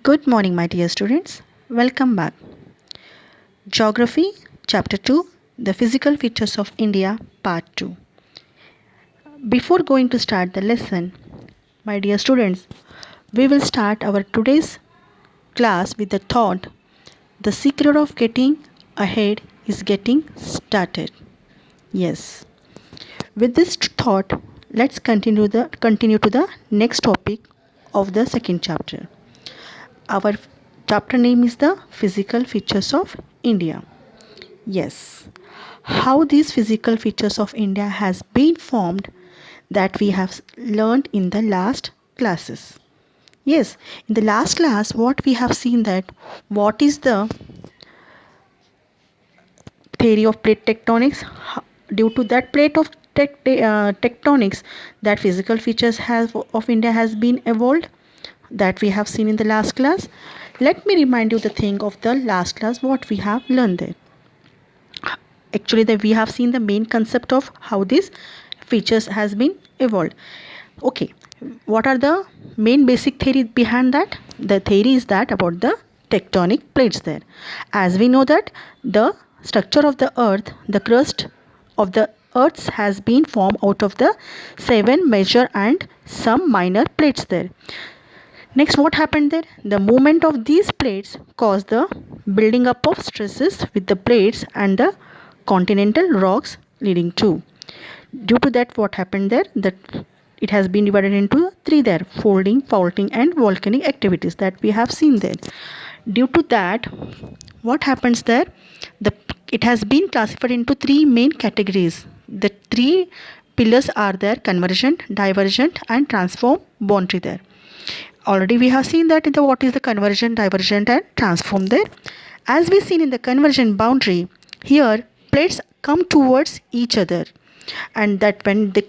Good morning, my dear students. Welcome back. Geography, Chapter 2, The Physical Features of India, Part 2. Before going to start the lesson, my dear students, we will start our today's class with the thought the secret of getting ahead is getting started. Yes. With this thought, let's continue to the next topic of the second chapter. Our chapter name is the Physical Features of India. Yes, how these physical features of India has been formed that we have learned in the last classes. Yes, in the last class what we have seen that what is the theory of plate tectonics. Due to that plate of tectonics, that physical features of India has been evolved that we have seen in the last class. Let me remind you the thing of the last class what we have learned there. Actually, we have seen the main concept of how these features has been evolved. Okay, what are the main basic theory behind that? The theory is that about the tectonic plates there. As we know that the structure of the earth, the crust of the earth has been formed out of the 7 major and some minor plates there. Next, what happened there? The movement of these plates caused the building up of stresses with the plates and the continental rocks leading to. Due to that, what happened there? That it has been divided into 3 there: folding, faulting, and volcanic activities that we have seen there. Due to that, what happens there? It has been classified into 3 main categories. The 3 pillars are there: convergent, divergent, and transform boundary there. Already we have seen that in the what is the convergent, divergent, and transform there. As we seen in the convergent boundary, here plates come towards each other, and that when they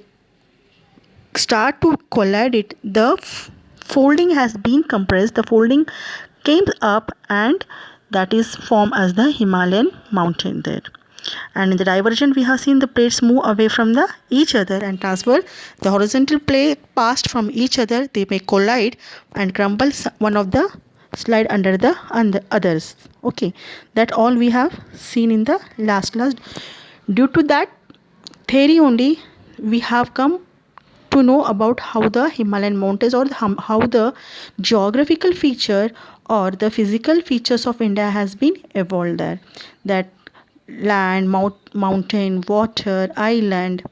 start to collide it, the folding has been compressed. The folding came up, and that is formed as the Himalayan mountain there. And in the divergent, we have seen the plates move away from each other and transfer. The horizontal plate passed from each other. They may collide and crumble one of the slide under the others. Okay, that all we have seen in the last class. Due to that theory only, we have come to know about how the Himalayan mountains or how the geographical feature or the physical features of India has been evolved there. That land, mountain, water, island,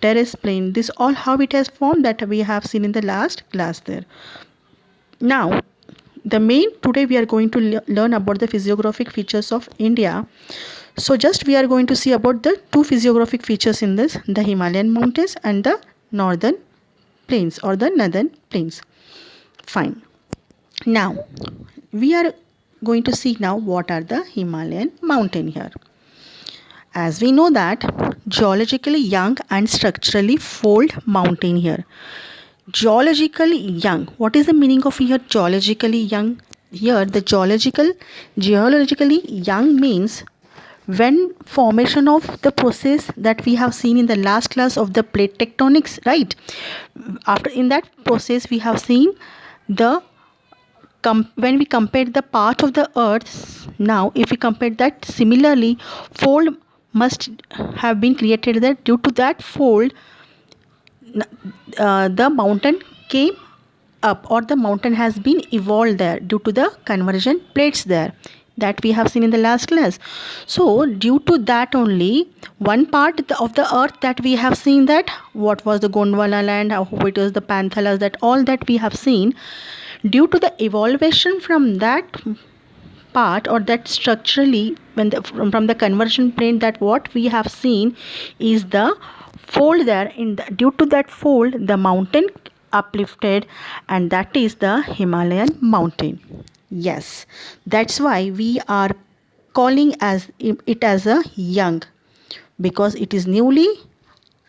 terrace plain, this all how it has formed that we have seen in the last class there. Now, the main today we are going to learn about the physiographic features of India. So just we are going to see about the 2 physiographic features in this, the Himalayan mountains and the northern plains or the northern plains. Fine. Now, we are going to see now what are the Himalayan mountain here. As we know that geologically young and structurally fold mountain here. Geologically young. What is the meaning of here geologically young? Here the geologically young means when formation of the process that we have seen in the last class of the plate tectonics, right? After in that process we have seen the when we compare the part of the earth, now if we compare that similarly fold must have been created there. Due to that fold, the mountain came up or the mountain has been evolved there due to the convergent plates there that we have seen in the last class. So due to that only one part of the earth that we have seen, that what was the Gondwana land, how it was the Panthalas, that all that we have seen, due to the evolution from that part or that structurally when from the conversion plane, that what we have seen is the fold there. Due to that fold the mountain uplifted, and that is the Himalayan mountain. Yes, that's why we are calling it as a young, because it is newly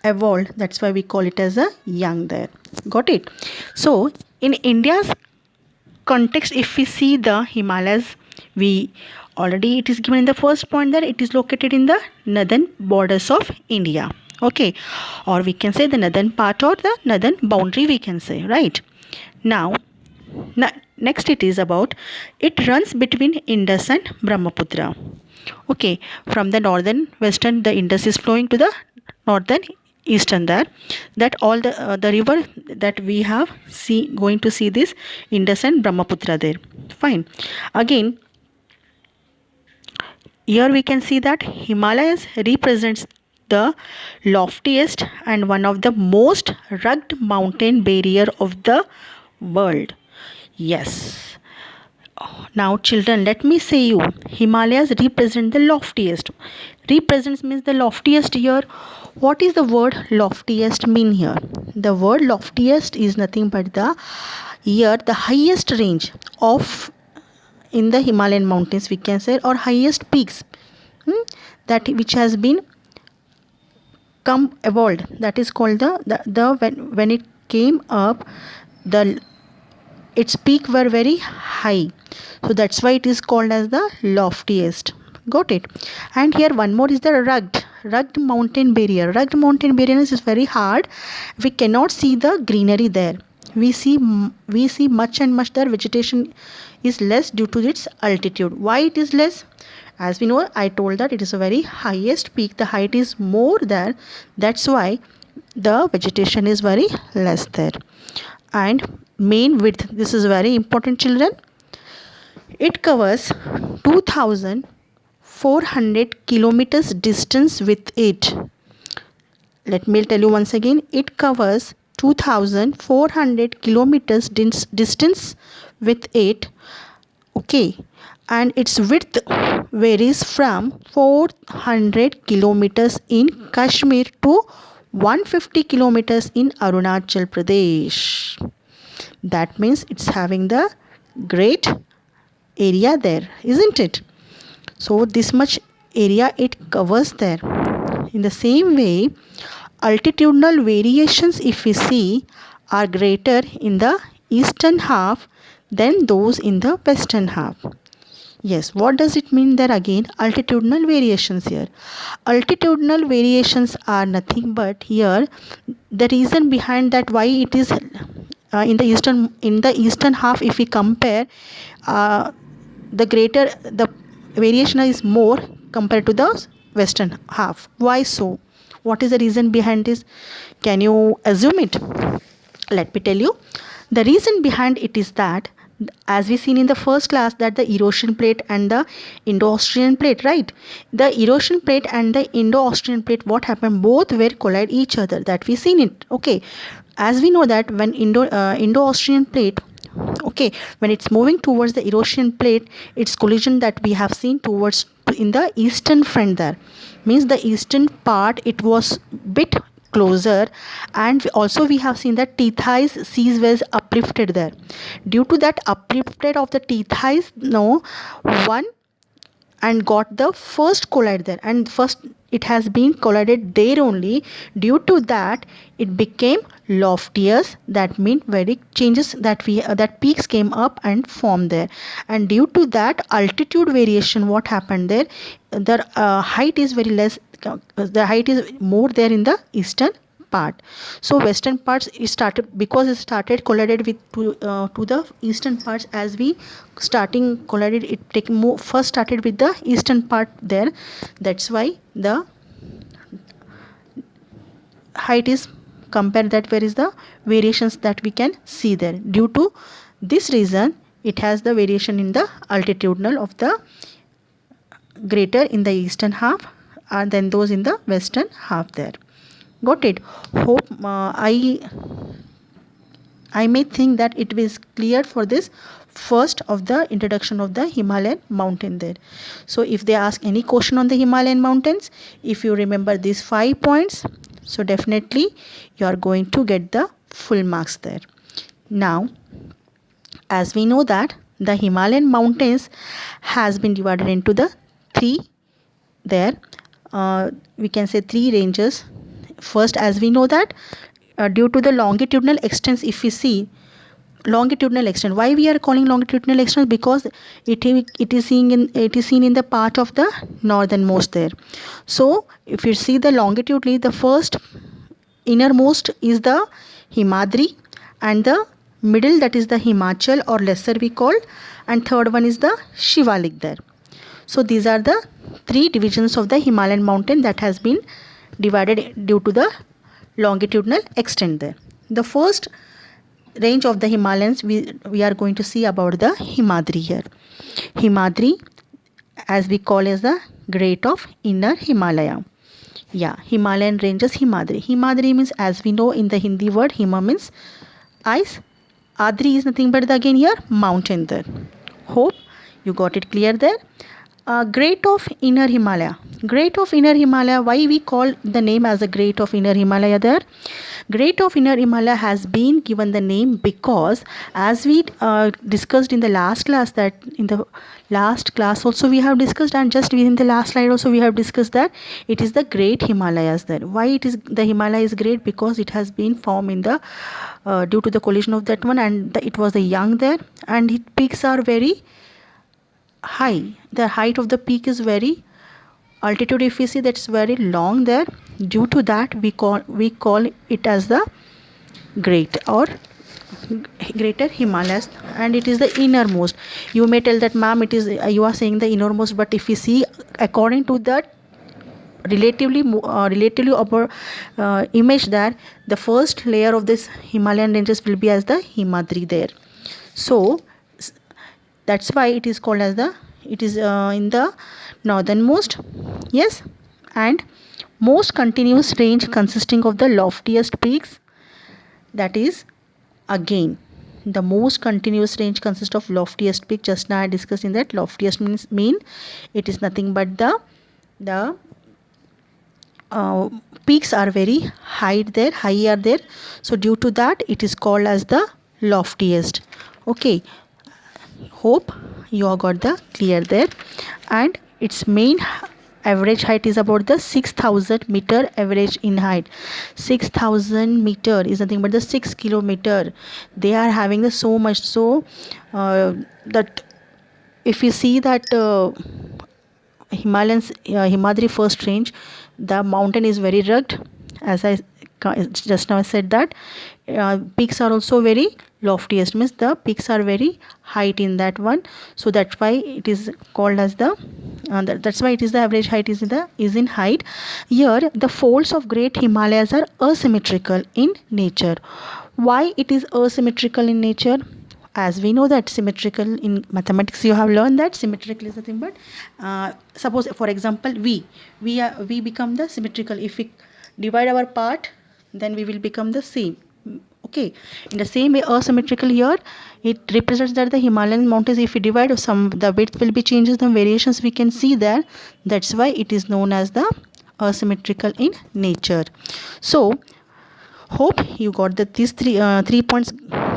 evolved. That's why we call it as a young there. Got it? So in India's context, if we see the Himalayas, we already it is given in the first point that it is located in the northern borders of India. Okay, or we can say the northern part or the northern boundary, we can say, right? Now Next it is about, it runs between Indus and Brahmaputra. Okay, from the northern western the Indus is flowing to the northern eastern there, that all the river that we have see going to see this Indus and Brahmaputra there. Fine. Again, here we can see that Himalayas represents the loftiest and one of the most rugged mountain barrier of the world. Yes. Now children, let me say you, Himalayas represent the loftiest. Represents means the loftiest here. What is the word loftiest mean here? The word loftiest is nothing but the here the highest range of in the Himalayan mountains we can say, or highest peaks, that which has been come evolved, that is called the when it came up, the its peak were very high, so that's why it is called as the loftiest. Got it? And here one more is the rugged mountain barrier. Rugged mountain barrier is very hard, we cannot see the greenery there. We see much and much the vegetation is less due to its altitude. Why it is less? As we know, I told that it is a very highest peak, the height is more there, that's why the vegetation is very less there. And main width, this is very important children, it covers 2400 kilometers distance with it. Let me tell you once again, it covers 2400 kilometers distance with it. Okay, and its width varies from 400 kilometers in Kashmir to 150 kilometers in Arunachal Pradesh. That means it's having the great area there, isn't it? So this much area it covers there. In the same way, altitudinal variations, if we see, are greater in the eastern half than those in the western half. Yes, what does it mean there again? Altitudinal variations here. Altitudinal variations are nothing but here the reason behind that why it is in the eastern half, if we compare, the greater the variation is more compared to the western half. Why so? What is the reason behind this? Can you assume it? Let me tell you. The reason behind it is that, as we seen in the first class, that the erosion plate and the Indo-Austrian plate, right? The erosion plate and the Indo-Austrian plate, what happened? Both were collide each other. That we seen it. Okay. As we know that when Indo-Austrian plate, okay, when it's moving towards the erosion plate, its collision that we have seen towards in the eastern front there, means the eastern part it was bit closer, and also we have seen that Tethys seas was uplifted there. Due to that uplifted of the Tethys, no one and got the first collide there, and first it has been collided there only. Due to that it became loftiest, that means very changes that we that peaks came up and formed there, and due to that altitude variation, what happened there, the height is very less, the height is more there in the eastern part. So western parts is started, because it started collided with to the eastern parts. As we starting collided, it take more first started with the eastern part there, that's why the height is compared, that where is the variations that we can see there. Due to this reason it has the variation in the altitudinal of the greater in the eastern half than those in the western half there. Got it? Hope I may think that it is clear for this first of the introduction of the Himalayan mountain there. So if they ask any question on the Himalayan mountains, if you remember these 5 points, so definitely you are going to get the full marks there. Now, as we know that the Himalayan mountains has been divided into the three there, we can say three ranges. First, as we know that due to the longitudinal extents, if we see longitudinal extent, why we are calling longitudinal extent? Because it is seen in the part of the northernmost there. So if you see the longitudinally, the first innermost is the Himadri and the middle that is the Himachal or lesser we call, and third one is the Shivalik there. So these are the three divisions of the Himalayan mountain that has been divided due to the longitudinal extent there. The first range of the Himalayas we are going to see about the Himadri here. Himadri, as we call as the great of inner Himalaya. Yeah, Himalayan ranges Himadri. Himadri means, as we know in the Hindi word, Hima means ice. Adri is nothing but again here mountain there. Hope you got it clear there. Great of inner Himalaya. Great of inner Himalaya, why we call the name as a great of inner Himalaya there? Great of inner Himalaya has been given the name because, as we discussed in the last class, that in the last class also we have discussed, and just within the last slide also we have discussed that it is the great Himalayas there. Why it is the Himalaya is great? Because it has been formed in the due to the collision of that one, and it was the young there, and its peaks are very high. The height of the peak is very altitude, if we see, that's very long there. Due to that we call it as the great or greater Himalayas, and it is the innermost. You may tell that, ma'am, it is you are saying the innermost, but if we see according to that relatively upper image there, the first layer of this Himalayan ranges will be as the Himadri there. So that's why it is called as the, it is in the northernmost. Yes, and most continuous range consisting of the loftiest peaks. That is again the most continuous range consists of loftiest peak. Just now I discussed in that loftiest mean it is nothing but the peaks are very higher there. So due to that it is called as the loftiest. Okay, hope you all got the clear there. And its main average height is about the 6,000 meter average in height. 6,000 meter is nothing but the 6 kilometer. They are having the so much so that if you see that Himadri first range, the mountain is very rugged, as I just now said that peaks are also very loftiest, means the peaks are very height in that one. So that's why it is called as the that's why it is the average height is in height. Here the folds of great Himalayas are asymmetrical in nature. Why it is asymmetrical in nature? As we know that symmetrical in mathematics, you have learned that symmetrical is nothing but suppose for example we become the symmetrical. If we divide our part, then we will become the same. Okay, in the same way asymmetrical here, it represents that the Himalayan mountains, if we divide, some the width will be changes, the variations we can see there. That's why it is known as the asymmetrical in nature. So hope you got these three points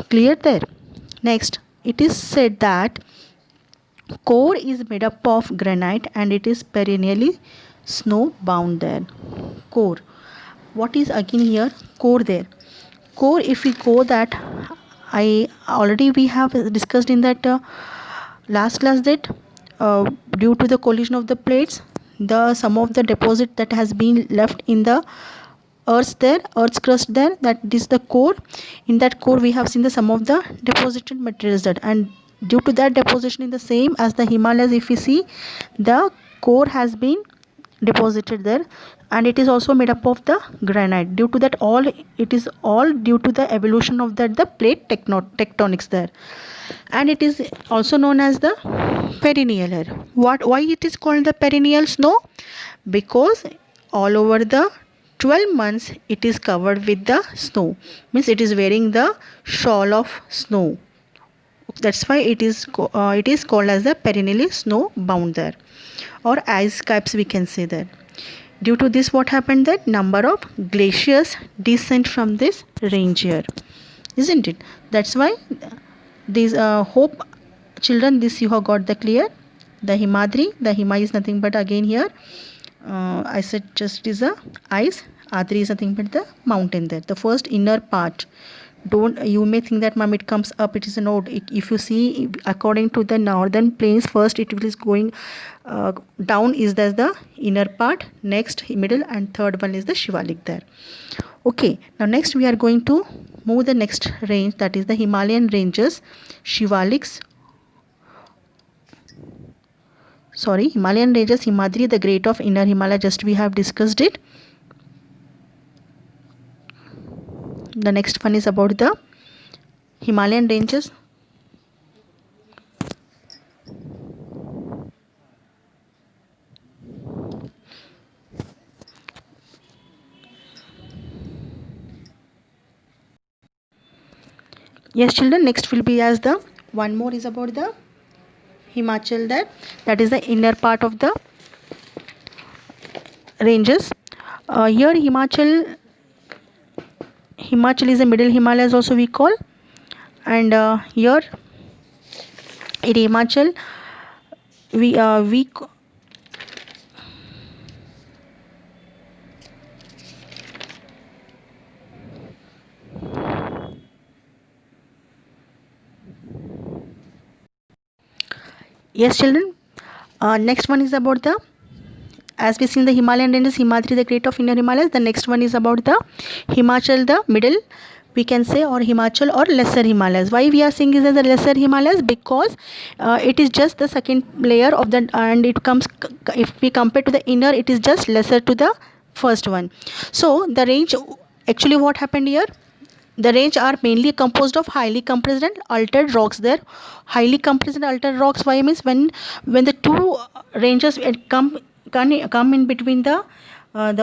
clear there. Next, it is said that core is made up of granite and it is perennially snow bound there. Core, what is again here core there? Core, if we go that, I already we have discussed in that last class that due to the collision of the plates, the some of the deposit that has been left in the earth's crust there, that is the core. In that core we have seen the some of the deposited materials that, and due to that deposition in the same as the Himalayas, if we see the core has been deposited there, and it is also made up of the granite. Due to that it is all due to the evolution of the plate tectonics there, and it is also known as the perennial. Why it is called the perennial snow? Because all over the 12 months it is covered with the snow, means it is wearing the shawl of snow. That's why it is called as the perennially snow bound there, or ice caps we can say that. Due to this, what happened, that number of glaciers descent from this range here, isn't it? That's why these hope children, this you have got the clear. The Himadri, the Hima is nothing but again here I said just is a ice. Adri is nothing but the mountain there, the first inner part. Don't, you may think that ma'am it comes up, it is a node. If you see according to the northern plains, first it is going down is the inner part, next middle, and third one is the Shivalik there. Okay, now next we are going to move the next range, that is the Himalayan ranges, Himalayan ranges, Himadri, the great of Inner Himalaya, just we have discussed it. The next one is about the Himalayan ranges. Yes children, next will be as the one more is about the Himachal there, that is the inner part of the ranges. Here Himachal is the middle Himalayas also we call, and here in Himachal we yes children, next one is about the, as we seen the Himalayan ranges, Himadri the great of Inner Himalayas. The next one is about the Himachal, the middle we can say, or Himachal or lesser Himalayas. Why we are saying is as the lesser Himalayas? Because it is just the second layer of the, and it comes, if we compare to the inner, it is just lesser to the first one. So the range, actually what happened here, the range are mainly composed of highly compressed and altered rocks there. Highly compressed and altered rocks, why means when the two ranges come in between the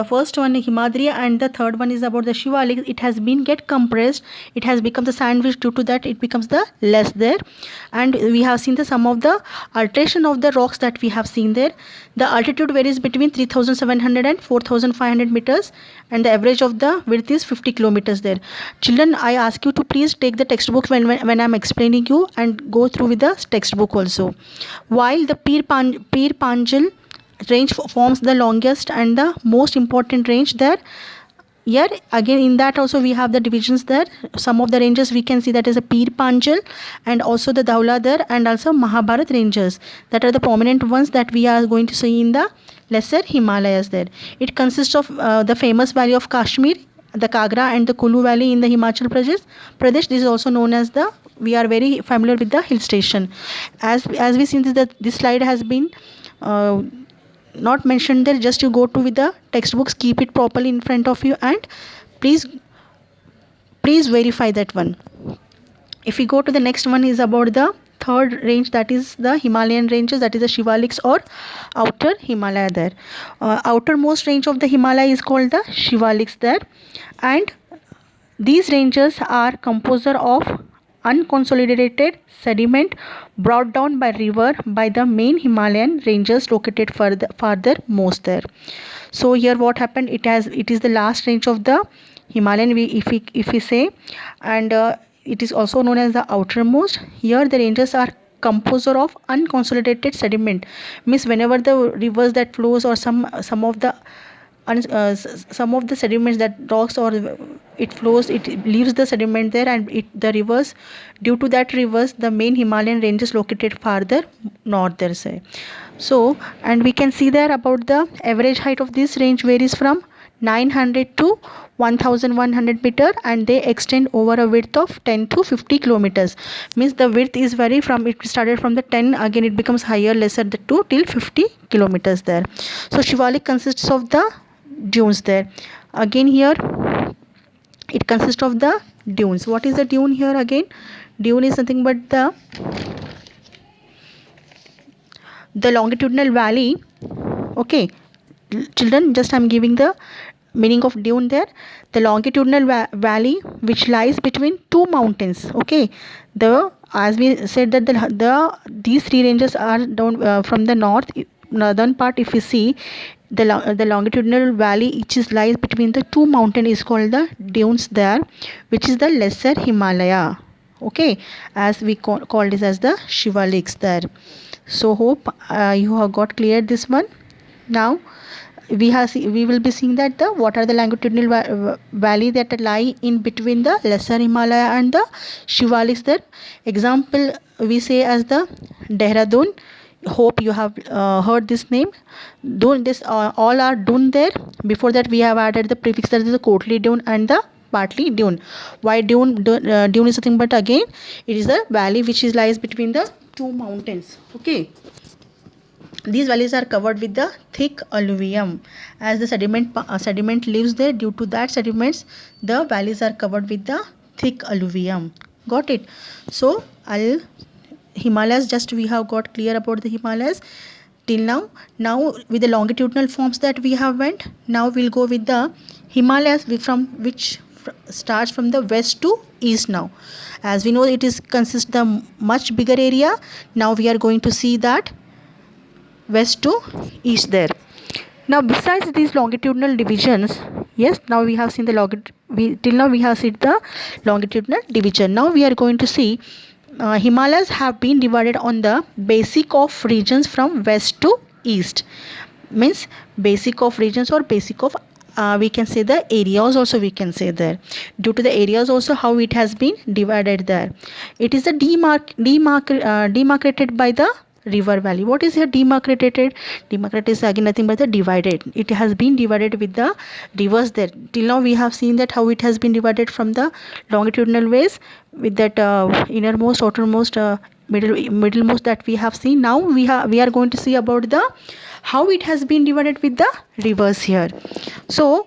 first one Himadri and the third one is about the Shivalik, it has been get compressed, it has become the sandwich, due to that it becomes the less there. And we have seen the some of the alteration of the rocks that we have seen there. The altitude varies between 3700 and 4500 meters, and the average of the width is 50 kilometers there. Children, I ask you to please take the textbook when I am explaining you, and go through with the textbook also. While the Pir Panjal range forms the longest and the most important range there. Here again in that also we have the divisions there. Some of the ranges we can see, that is a Pir Panjal and also the Dhaula there, and also Mahabharat ranges, that are the prominent ones that we are going to see in the lesser Himalayas there. It consists of the famous valley of Kashmir, the Kagra and the Kulu valley in the Himachal Pradesh. This is also known as the, we are very familiar with the hill station. As we seen this slide has been not mentioned there, just you go to with the textbooks, keep it properly in front of you, and please verify that one. If we go to the next one is about the third range, that is the Himalayan ranges, that is the Shivaliks or outer Himalaya there. Outermost range of the Himalaya is called the Shivaliks there, and these ranges are composed of unconsolidated sediment brought down by river by the main Himalayan ranges located farther most there. So here what happened, it is the last range of the Himalayan, if we say, and it is also known as the outermost. Here the ranges are composed of unconsolidated sediment, means whenever the rivers that flows or some of the sediments, that rocks or it flows, it leaves the sediment there, and the rivers, due to that rivers, the main Himalayan ranges located farther north there say. So, and we can see there about the average height of this range varies from 900 to 1100 meter, and they extend over a width of 10 to 50 kilometers. Means the width is vary from, it started from the 10, again it becomes higher, lesser the 2 till 50 kilometers there. So Shivalik consists of the dunes there. Again here it consists of the dunes. What is the dune here? Again, dune is nothing but the longitudinal valley. Okay children, just I'm giving the meaning of dune there. The longitudinal valley which lies between two mountains. Okay, as we said that these three ranges are down from the northern part. If we see the longitudinal valley which lies between the two mountains is called the dunes there, which is the lesser Himalaya. Okay, as we call this as the Shivaliks there. So hope you have got clear this one. Now we will be seeing that what are the longitudinal valley that lie in between the lesser Himalaya and the Shivaliks there. Example we say as the Dehradun. Hope you have heard this name. Dune, this all are dune there. Before that we have added the prefix, that is the Kotli dune and the partly dune. Why dune? Dune is nothing but again it is the valley which is lies between the two mountains. Okay, these valleys are covered with the thick alluvium as the sediment lives there. Due to that sediments, the valleys are covered with the thick alluvium. Got it? So Himalayas, just we have got clear about the Himalayas till now. Now with the longitudinal forms that we have went, now we'll go with the Himalayas from which starts from the west to east. Now as we know it is consists the much bigger area. Now we are going to see that west to east there. Now besides these longitudinal divisions, yes, now we have seen the till now we have seen the longitudinal division. Now we are going to see Himalayas have been divided on the basic of regions from west to east. Means basic of regions or basic of we can say the areas also we can say there. Due to the areas also how it has been divided there. It is a demarcated by the river valley. What is here demarcated? Demarcated is again nothing but the divided. It has been divided with the rivers there. Till now we have seen that how it has been divided from the longitudinal ways with that innermost, outermost, middlemost that we have seen. Now we are going to see about the how it has been divided with the rivers here. So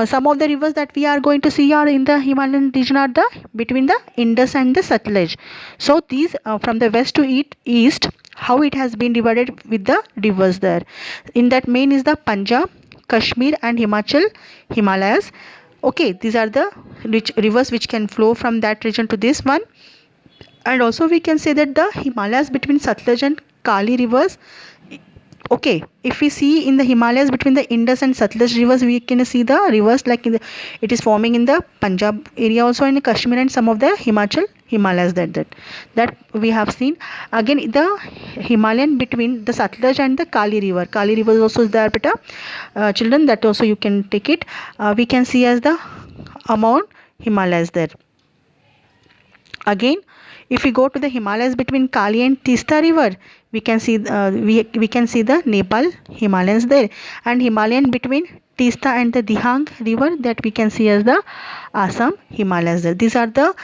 some of the rivers that we are going to see are in the Himalayan region are the between the Indus and the Satluj. So these from the west to east, how it has been divided with the rivers there. In that main is the Punjab, Kashmir and Himachal Himalayas. Okay, these are the rivers which can flow from that region to this one. And also we can say that the Himalayas between Satluj and Kali rivers. Okay, if we see in the Himalayas between the Indus and Satluj rivers, we can see the rivers like it is forming in the Punjab area also in Kashmir and some of the Himachal Himalayas that we have seen. Again the Himalayan between the Satluj and the Kali river. Kali river is also there, beta children, that also you can take it. We can see as the amount Himalayas there. Again, if we go to the Himalayas between Kali and Tista river, we can see we can see the Nepal Himalayas there, and Himalayan between Tista and the Dihang river, that we can see as the Assam Himalayas there. These are the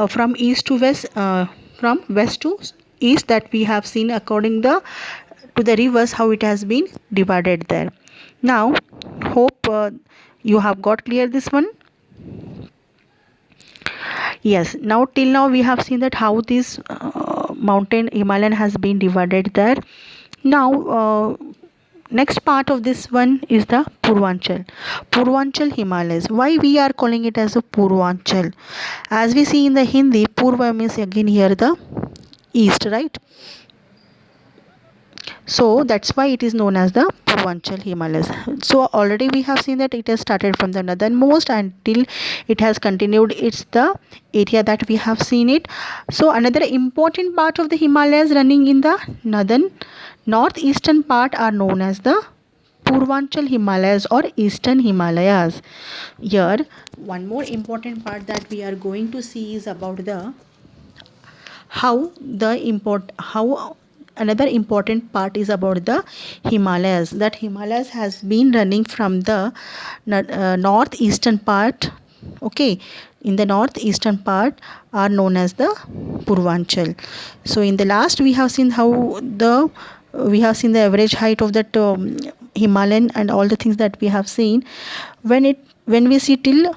from east to west, from west to east that we have seen according to the rivers how it has been divided there. Now hope you have got clear this one. Yes, now till now we have seen that how this mountain Himalayan has been divided there. Now next part of this one is the Purvanchal Himalayas. Why we are calling it as a Purvanchal? As we see in the Hindi, Purva means again here the east, right? So that's why it is known as the Purvanchal Himalayas. So already we have seen that it has started from the northernmost until it has continued. It's the area that we have seen it. So another important part of the Himalayas running in the northeastern part are known as the Purvanchal Himalayas or Eastern Himalayas. Here one more important part that we are going to see is about the another important part is about the Himalayas. That Himalayas has been running from the northeastern part. Okay, in the northeastern part are known as the Purvanchal. So in the last we have seen how we have seen the average height of that Himalayan and all the things that we have seen. When we see till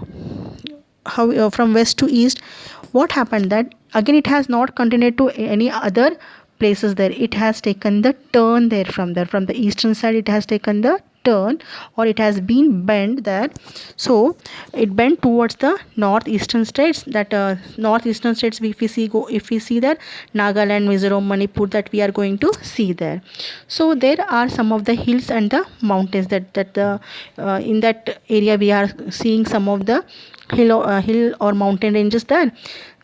how from west to east, what happened that again it has not continued to any other places there. It has taken the turn there from the eastern side. It has taken the turn, or it has been bent there. So it bent towards the northeastern states. That northeastern states, if we see that Nagaland, Mizoram, Manipur, that we are going to see there. So there are some of the hills and the mountains that in that area we are seeing some of the hill or mountain ranges there.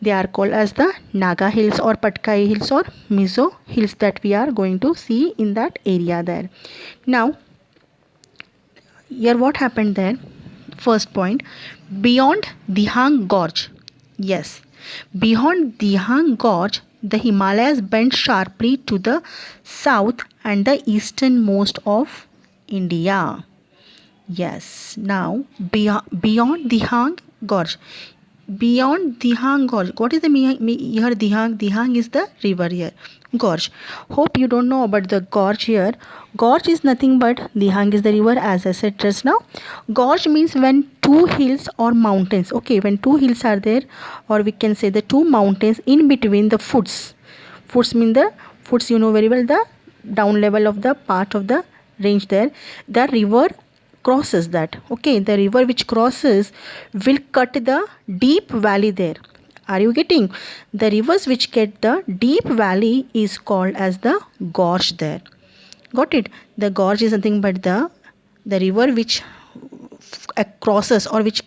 They are called as the Naga Hills or Patkai Hills or Mizo Hills that we are going to see in that area there. Now here what happened there? First point, beyond Dihang Gorge. Yes, beyond Dihang Gorge, the Himalayas bend sharply to the south and the easternmost of India. Yes, now beyond Dihang gorge. Beyond Dihang Gorge. What is the here Dihang? Dihang is the river here. Gorge. Hope you don't know about the gorge here. Gorge is nothing but Dihang is the river, as I said just now. Gorge means when two hills or mountains. Okay, when two hills are there, or we can say the two mountains in between the foots. Foots mean the foots, you know very well, the down level of the part of the range there. The river crosses that. Okay, the river which crosses will cut the deep valley there. Are you getting? The rivers which get the deep valley is called as the gorge there. Got it? The gorge is nothing but the river which crosses, or which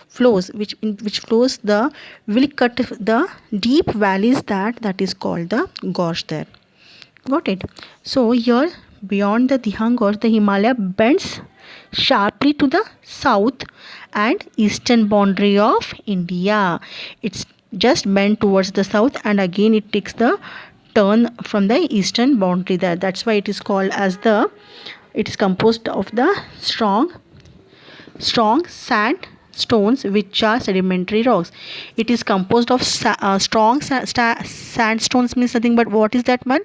flows, which flows the will cut the deep valleys, that is called the gorge there. Got it? So here, beyond the Dihang Gorge, the Himalaya bends sharply to the south and eastern boundary of India. It's just bent towards the south, and again it takes the turn from the eastern boundary there. That's why it is called as it is composed of the strong sandstones which are sedimentary rocks. It is composed of strong sandstones, means nothing but what is that one?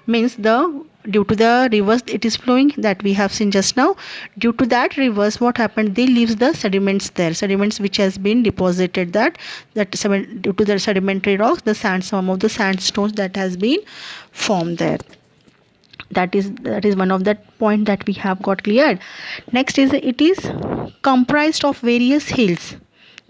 Means due to the rivers it is flowing, that we have seen just now. Due to that rivers, what happened? They leaves the sediments there, sediments which has been deposited, due to the sedimentary rocks, some of the sandstones that has been formed there. That is one of the point that we have got cleared. Next is, it is comprised of various hills.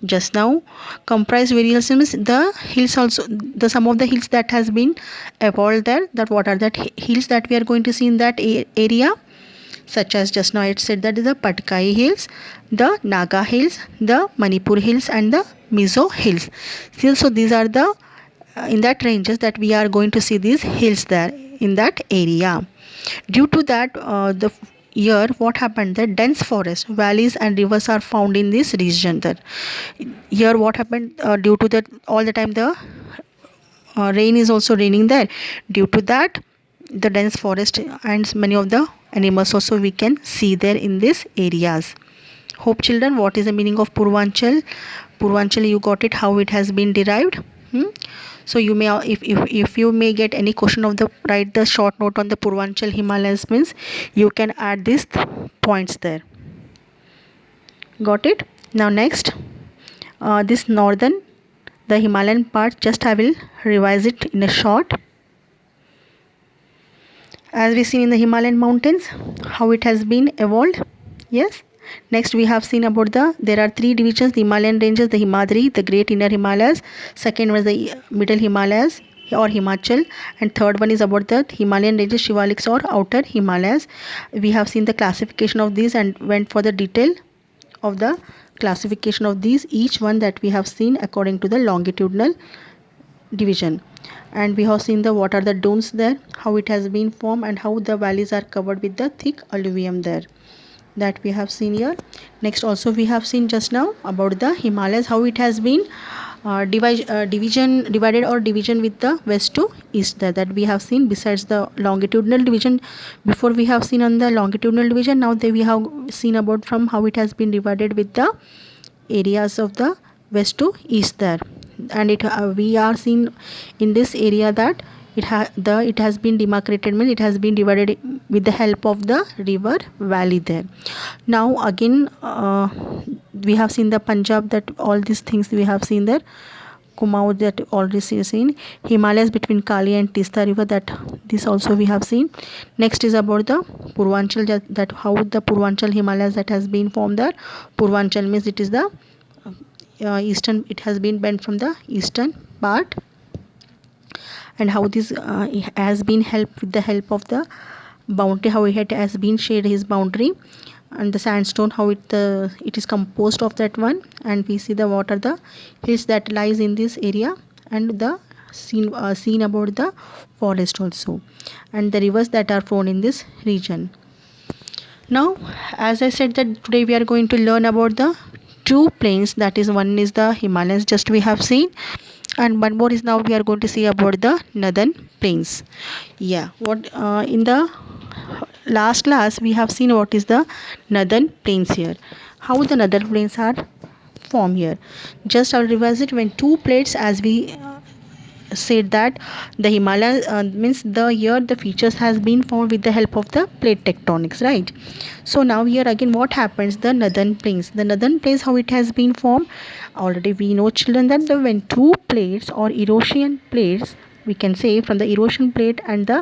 Just now, comprised various hills, the hills also, the some of the hills that has been evolved there, that what are that hills that we are going to see in that area, such as just now it said that is the Patkai hills, the Naga hills, the Manipur hills, and the Mizo hills. So these are the in that ranges that we are going to see these hills there in that area. Due to that, the year what happened, that dense forest, valleys and rivers are found in this region there. Here what happened, due to that, all the time the rain is also raining there. Due to that, the dense forest and many of the animals also we can see there in these areas. Hope children, what is the meaning of Purvanchal, you got it, how it has been derived. So you may, if you may get any question of the, write the short note on the Purvanchal Himalayas, means you can add these points there. Got it? Now next, this northern, the Himalayan part, just I will revise it in a short. As we seen in the Himalayan mountains, how it has been evolved. Yes. Next we have seen about there are three divisions: the Himalayan ranges, the Himadri, the Great Inner Himalayas. Second was the Middle Himalayas or Himachal, and third one is about the Himalayan ranges, Shivaliks or Outer Himalayas. We have seen the classification of these and went for the detail of the classification of these, each one that we have seen according to the longitudinal division. And we have seen the what are the dunes there, how it has been formed, and how the valleys are covered with the thick alluvium there, that we have seen here. Next also we have seen just now about the Himalayas, how it has been divided with the west to east there, that we have seen. Besides the longitudinal division, before we have seen on the longitudinal division, now we have seen about from how it has been divided with the areas of the west to east there. And we are seen in this area that it has been demarcated, means it has been divided with the help of the river valley there. Now again, we have seen the Punjab, that all these things we have seen there. Kumaon, that already seen. Himalayas between Kali and Tista river, that this also we have seen. Next is about the Purvanchal, that how the Purvanchal Himalayas that has been formed there. Purvanchal means it is the eastern, it has been bent from the eastern part, and how this has been helped with the help of the boundary, how it has been shaded his boundary, and the sandstone, how it is composed of that one. And we see the what are the hills that lies in this area, and the scene about the forest also, and the rivers that are flown in this region. Now, as I said, that today we are going to learn about the two plains, that is, one is the Himalayas, just we have seen, and one more is now we are going to see about the northern plains. Yeah, what in the last class we have seen what is the northern plains here, how the northern plains are formed here. Just I'll revise it. When two plates, as we said that the Himalayas means the here the features has been formed with the help of the plate tectonics, right? So now here again what happens, the northern plains, how it has been formed. Already we know, children, that the when two plates or erosion plates, we can say from the erosion plate and the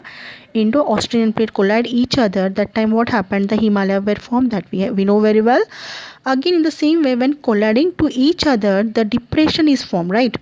Indo-Australian plate collide each other, that time what happened, the Himalaya were formed, that we know very well. Again in the same way, when colliding to each other, the depression is formed, right?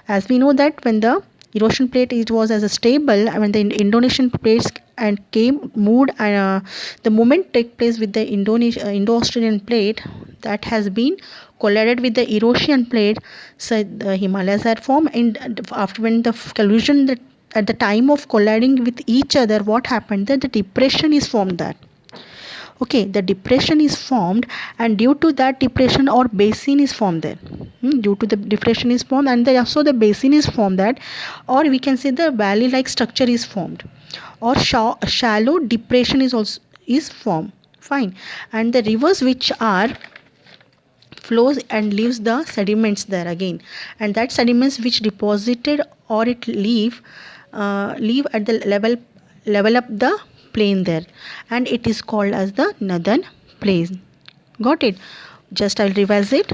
As we know that when the erosion plate, it was as a stable, when the Indonesian plates and came moved, the movement take place with the Indo-Australian plate that has been collided with the erosion plate, so the Himalayas are formed. And after when the collision, that at the time of colliding with each other, what happened, that the depression is formed that. Okay, the depression is formed, and due to that depression or basin is formed there. Due to the depression is formed, and also the basin is formed that, or we can say the valley like structure is formed, or shallow depression is also is formed. Fine. And the rivers which are flows and leaves the sediments there again, and that sediments which deposited or it leave at the level up the plain there, and it is called as the northern plain. Got it? Just I'll revise it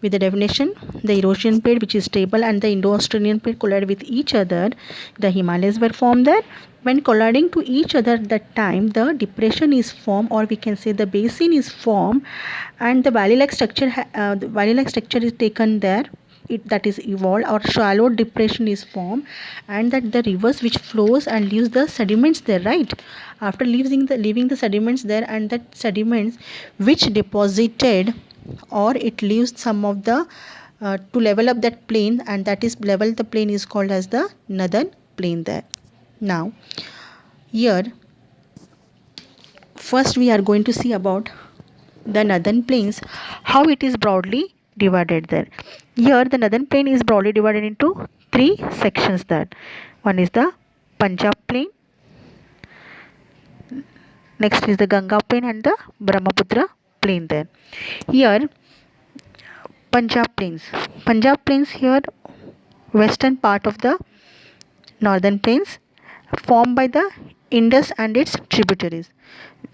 with the definition. The erosion plate which is stable and the Indo-Australian plate collide with each other, the Himalayas were formed there. When colliding to each other, that time the depression is formed, or we can say the basin is formed, and the valley-like structure is taken there. That is evolved, or shallow depression is formed, and that the rivers which flows and leaves the sediments there, right? After leaving the sediments there, and that sediments which deposited or it leaves some of the to level up that plain, and that is level the plain is called as the northern plain there. Now here first we are going to see about the northern plains, how it is broadly divided there. Here the northern plain is broadly divided into three sections that. One is the Punjab plain, next is the Ganga plain, and the Brahmaputra plain there. Here Punjab plains here, western part of the northern plains, formed by the Indus and its tributaries.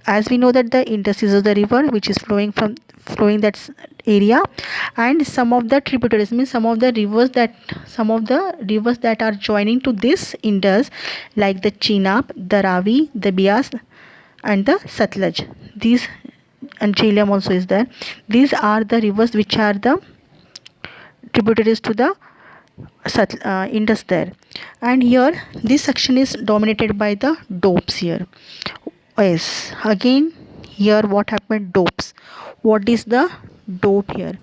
As we know that the Indus is the river which is flowing that area, and some of the tributaries means some of the rivers that are joining to this Indus, like the Chenab, the Ravi, the Beas, and the Satluj. These, and Jhelum also is there. These are the rivers which are the tributaries to the Indus there. And here this section is dominated by the dopes here. Yes, again here what happened, dopes. What is the dope here?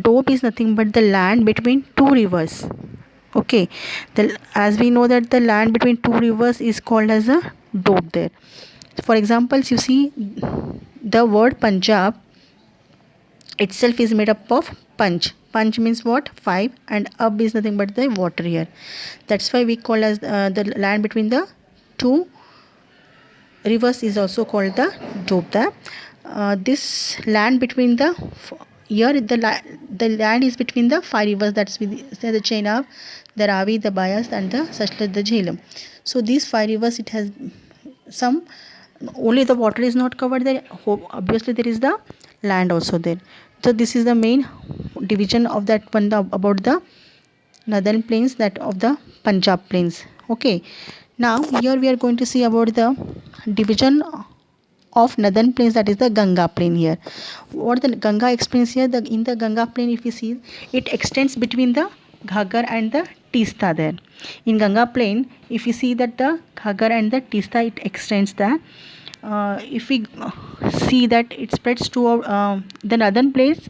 Dope is nothing but the land between two rivers. Okay, as we know that the land between two rivers is called as a dope there. For example, you see the word Punjab itself is made up of Panch. Panch means what? 5, and Ab is nothing but the water here. That's why we call as the land between the two rivers is also called the Dobda. This land between the land is between the 5 rivers, that's with the Chenab, the Ravi, the Bayas, and the Satluj, the Jhelum. So these 5 rivers, it has some, only the water is not covered there. Obviously there is the land also there. So this is the main division of that one about the northern plains, that of the Punjab plains. Okay, now here we are going to see about the division of northern plains, that is the Ganga plain here. What the Ganga explains here, in the Ganga plain, if you see, it extends between the Ghaggar and the Tista there. In Ganga plain, if you see that the Ghaggar and the Tista, it extends there. If we see that it spreads to the northern plains,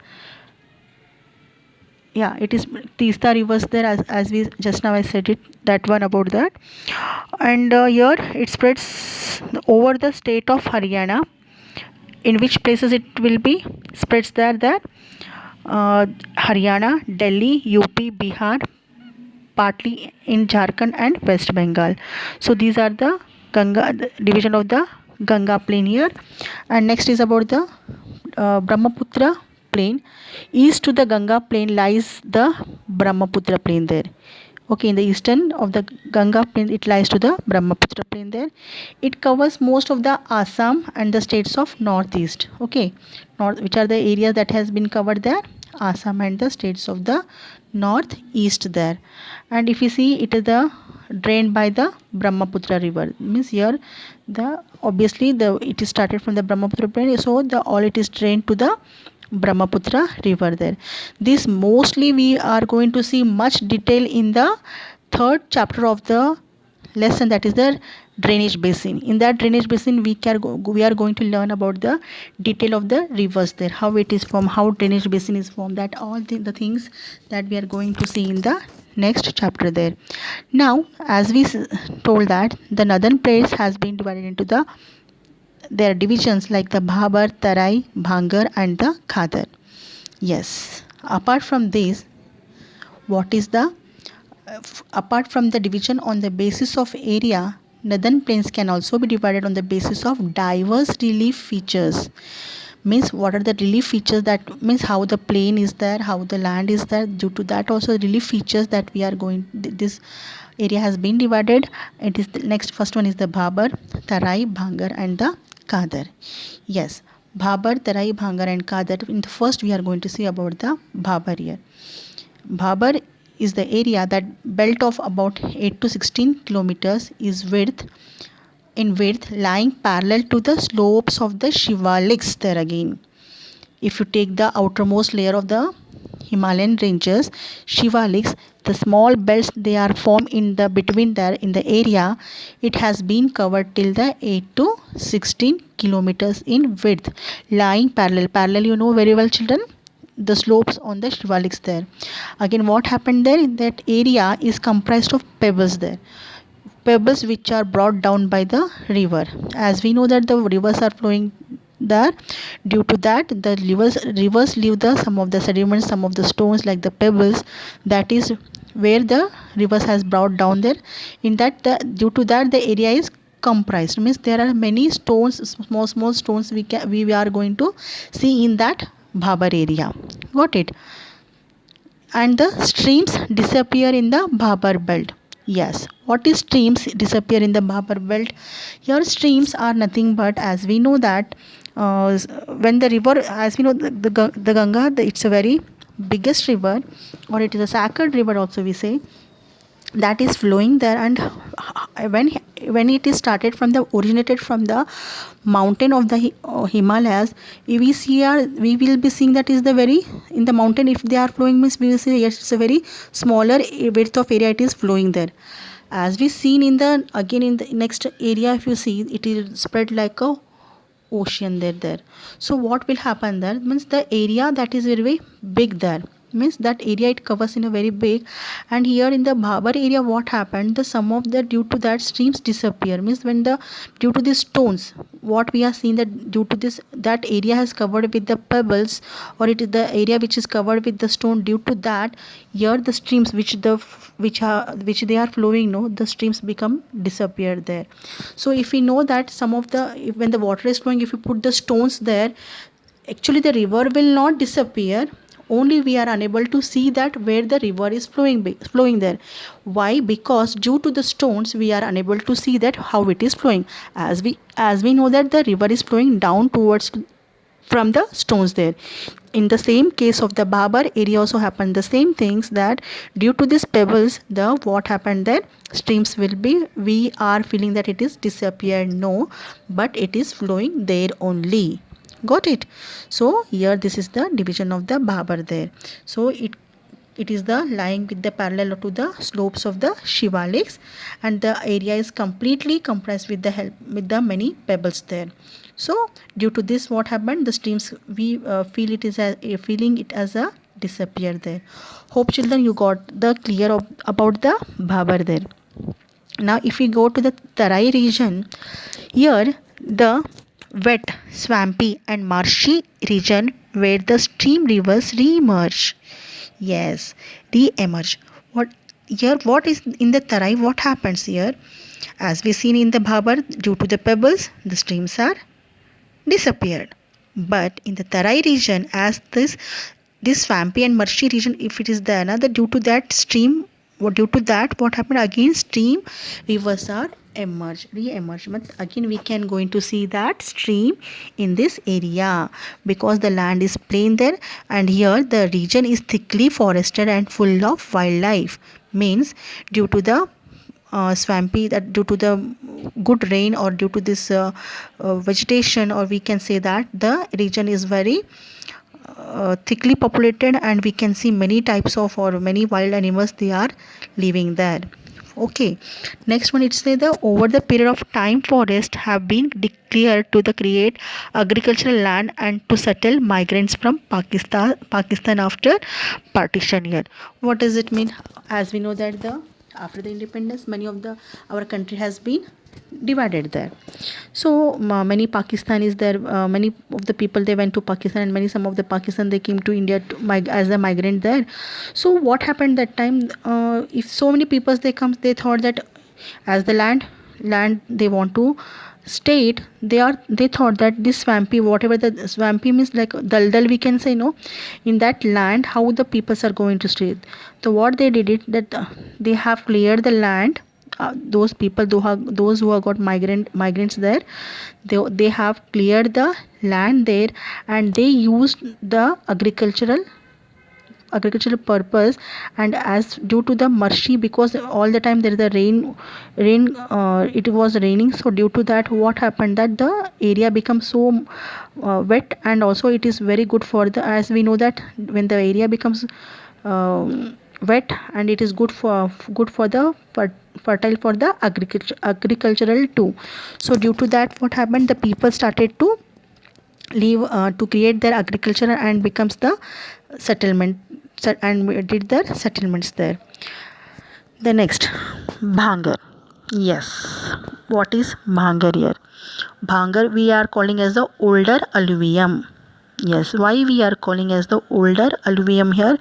yeah, it is Tista rivers there, as we just now I said it, that one about that. And here it spreads over the state of Haryana. In which places it will be spreads there? Haryana, Delhi, UP, Bihar, partly in Jharkhand and West Bengal. So these are the division of the Ganga plain here. And next is about the Brahmaputra plain. East to the Ganga plain lies the Brahmaputra plain there. Okay, in the eastern of the Ganga plain, it lies to the Brahmaputra plain there. It covers most of the Assam and the states of northeast. Okay, north, which are the areas that has been covered there? Assam and the states of the northeast there. And if you see, it is the drained by the Brahmaputra river. Means here, the obviously the it is started from the Brahmaputra plain, so the all it is drained to the Brahmaputra river there. This mostly we are going to see much detail in the third chapter of the lesson, that is the drainage basin. In that drainage basin we are going to learn about the detail of the rivers there, how it is formed, how drainage basin is formed, that all the things that we are going to see in the next chapter there. Now as we told that the northern plains has been divided into their divisions like the Bhabar, Tarai, Bhangar and the Khadar. Yes, apart from this, what is the apart from the division on the basis of area, northern plains can also be divided on the basis of diverse relief features. Means what are the relief features, that means how the plain is there, how the land is there. Due to that also relief features that we are going, this area has been divided. It is the next, first one is the Bhabar, Tarai, Bhangar and the Khadar. Yes, Bhabar, Tarai, Bhangar and Khadar. In the first we are going to see about the Bhabar here. Bhabar is the area that belt of about 8 to 16 kilometers is width lying parallel to the slopes of the Shivaliks there again. If you take the outermost layer of the Himalayan ranges, Shivaliks, the small belts they are formed in the between there in the area, it has been covered till the 8 to 16 kilometers in width, lying parallel, you know very well children, the slopes on the Shivaliks there. Again, what happened there in that area is comprised of pebbles there, pebbles which are brought down by the river. As we know that the rivers are flowing there, due to that the rivers leave the some of the sediments, some of the stones like the pebbles, that is where the rivers has brought down there. In that due to that the area is comprised, means there are many stones, small stones we are going to see in that Bhabar area. Got it? And the streams disappear in the Bhabar belt. Yes, what is streams disappear in the Bhabar belt? Here streams are nothing but, as we know that when the river, as we know the Ganga, it's a very biggest river, or it is a sacred river also we say, that is flowing there. And when it is started from the originated from the mountain of the Himalayas, we will be seeing that is the very in the mountain, if they are flowing means we will see yes, it's a very smaller width of area it is flowing there. As we seen in the again in the next area, if you see, it is spread like a ocean there. So what will happen there means the area that is very big there, means that area it covers in a very big. And here in the Bhabar area what happened, the some of the due to that streams disappear, means when the due to these stones, what we are seeing that due to this that area has covered with the pebbles, or it is the area which is covered with the stone, due to that here the streams which they are flowing, no, the streams become disappeared there. So if we know that some of the when the water is flowing, if you put the stones there, actually the river will not disappear, only we are unable to see that where the river is flowing there. Why? Because due to the stones we are unable to see that how it is flowing, as we know that the river is flowing down towards from the stones there. In the same case of the Bhabar area also happened the same things, that due to these pebbles the what happened there, streams will be, we are feeling that it is disappeared, no, but it is flowing there only. Got it? So here this is the division of the Bhabar there. So it is the lying with the parallel to the slopes of the Shivaliks, and the area is completely comprised with the many pebbles there. So due to this what happened, the streams we feel it is feeling it as a disappear there. Hope children you got the clear about the Bhabar there. Now if we go to the Tarai region, here the wet, swampy and marshy region where the stream rivers re-emerge. Yes, re-emerge. What is in the Tarai, what happens here? As we seen in the Bhabar, due to the pebbles, the streams are disappeared. But in the Tarai region, as this swampy and marshy region, if it is there, now that due to that stream, due to that, what happened again? Stream rivers are re-emerged. But again, we can going to see that stream in this area because the land is plain there, and here the region is thickly forested and full of wildlife. Means due to the swampy, that due to the good rain or due to this vegetation, or we can say that the region is very thickly populated, and we can see many types of or many wild animals they are living there. Okay, next one, it say the over the period of time forests have been declared to the create agricultural land and to settle migrants from Pakistan after partition here. What does it mean? As we know that the after the independence, many of the our country has been divided there. So many Pakistanis there, many of the people they went to Pakistan, and many some of the Pakistan they came to India as a migrant there. So what happened that time, if so many people they come, they thought that as the land they want to state, they thought that this swampy, whatever the swampy means, like daldal we can say, no, in that land how the peoples are going to stay. So what they did it that they have cleared the land, those people those who have got migrants there, they have cleared the land there, and they used the agricultural purpose. And as due to the marshy, because all the time there is a rain it was raining, so due to that what happened that the area becomes so wet, and also it is very good for the, as we know that when the area becomes wet, and it is good for the fertile for the agricultural too. So due to that what happened, the people started to leave to create their agriculture and becomes the settlement, and did their settlements there. The next, Bhangar. Yes, what is Bhangar here? Bhangar we are calling as the older alluvium. Yes, why we are calling as the older alluvium here?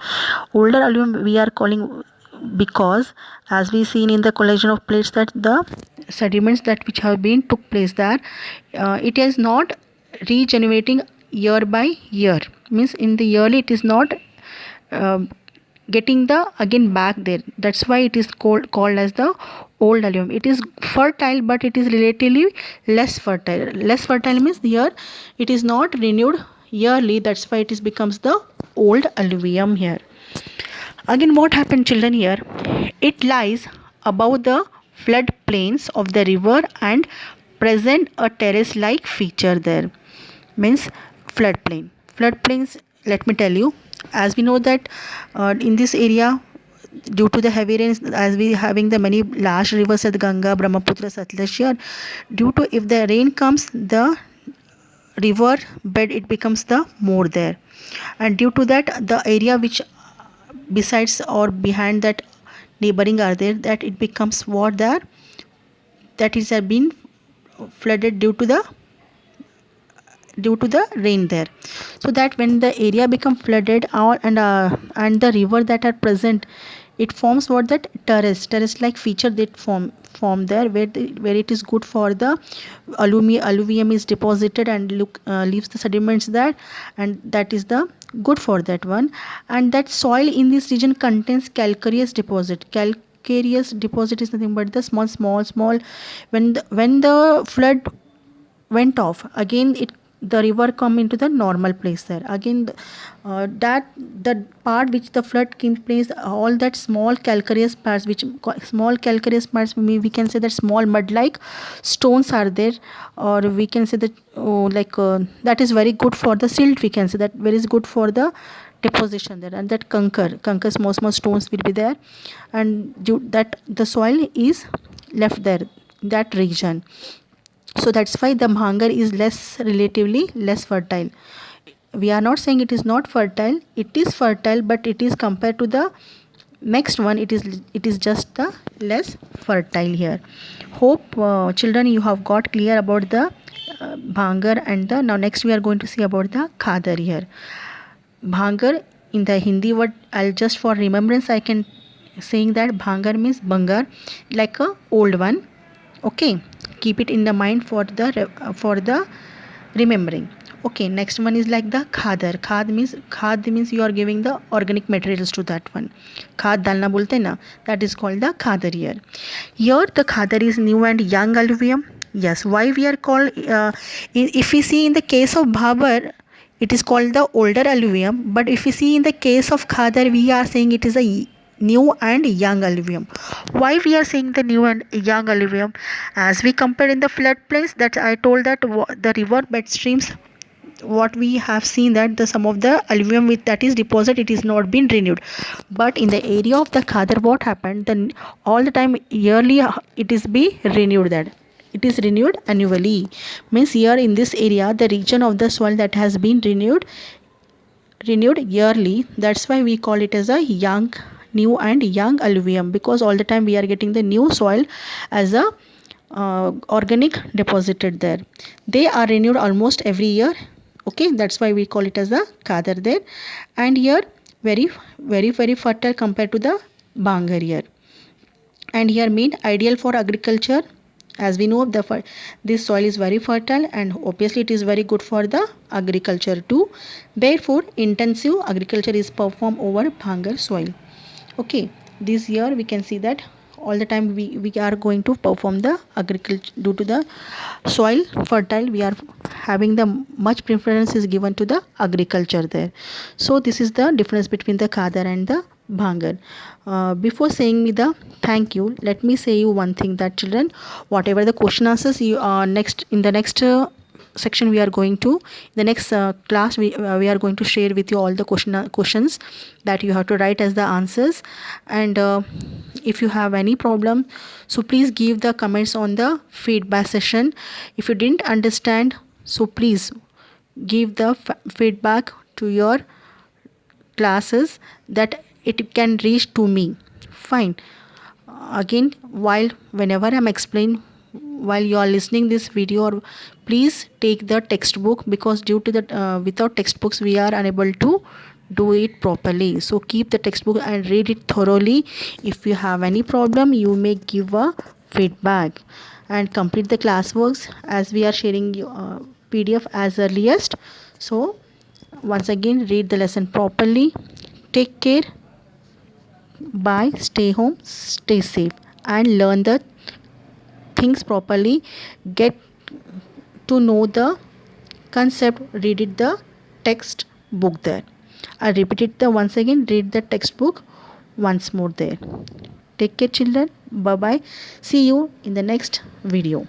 Older alluvium we are calling because as we seen in the collection of plates that the sediments that which have been took place there, it is not regenerating year by year. Means in the yearly it is not getting the again back there. That's why it is called as the old alluvium. It is fertile, but it is relatively less fertile. Less fertile means here it is not renewed yearly. That's why it is becomes the old alluvium here. Again, what happened, children, here? It lies above the flood plains of the river and present a terrace-like feature there. Means floodplain. Floodplains, let me tell you, as we know that in this area, due to the heavy rains, as we having the many large rivers at Ganga, Brahmaputra, Satluj here, due to if the rain comes, the river bed it becomes the more there, and due to that the area which besides or behind that neighboring are there, that it becomes what there, that is have been flooded due to the rain there. So that when the area become flooded out, and the river that are present, it forms what that terrace like feature that form there, where it is good for the alluvium is deposited and leaves the sediments there, and that is the good for that one. And that soil in this region contains calcareous deposit. Calcareous deposit is nothing but the small when the flood went off, again the river come into the normal place there. Again that the part which the flood came place, all that small calcareous parts, we can say that small mud like stones are there, or we can say that that is very good for the silt, we can say that very is good for the deposition there. And that conquer small stones will be there, and that the soil is left there, that region. So that's why the Bhangar is relatively less fertile. We are not saying it is not fertile, it is fertile, but it is compared to the next one, it is just the less fertile here. Hope children you have got clear about the Bhangar, and now next we are going to see about the Khadar here. Bhangar in the Hindi word, I'll just for remembrance I can saying that Bhangar means Bangar, like a old one. Okay, keep it in the mind for the remembering. Okay, next one is like the khadar. Khad means you are giving the organic materials to that one. Khad dalna bolte na, that is called the khadar here. Here the khadar is new and young alluvium. Yes, why we are called if we see in the case of Bhabar, it is called the older alluvium, but if we see in the case of khadar, we are saying it is a new and young alluvium. Why we are saying the new and young alluvium? As we compare in the floodplains, that I told that the river bed streams, what we have seen that the some of the alluvium with that is deposit, it is not been renewed. But in the area of the khadar, what happened then, all the time yearly it is be renewed, that it is renewed annually. Means here in this area, the region of the soil that has been renewed yearly, that's why we call it as a young, new and young alluvium, because all the time we are getting the new soil as a organic deposited there. They are renewed almost every year. Okay, that's why we call it as the khadar there. And here very fertile compared to the bhangar here. And here mean ideal for agriculture. As we know, this soil is very fertile, and obviously it is very good for the agriculture too. Therefore intensive agriculture is performed over bhangar soil. Okay, this year we can see that all the time we are going to perform the agriculture due to the soil fertile, we are having the much preference is given to the agriculture there. So this is the difference between the khadar and the bhangar. Before saying me the thank you, let me say you one thing, that children, whatever the question answers you next in the next section, we are going to the next class, we are going to share with you all the questions that you have to write as the answers. And if you have any problem, so please give the comments on the feedback session. If you didn't understand, so please give the feedback to your classes, that it can reach to me. Fine. Again, whenever I'm explaining, while you are listening this video, or please take the textbook, because due to the without textbooks we are unable to do it properly. So keep the textbook and read it thoroughly. If you have any problem, you may give a feedback, and complete the classworks, as we are sharing PDF as earliest. So once again, read the lesson properly. Take care. Bye. Stay home, stay safe, and learn the things properly. Get to know the concept, read it the text book there. I repeat it the once again, read the textbook once more there. Take care children. Bye bye. See you in the next video.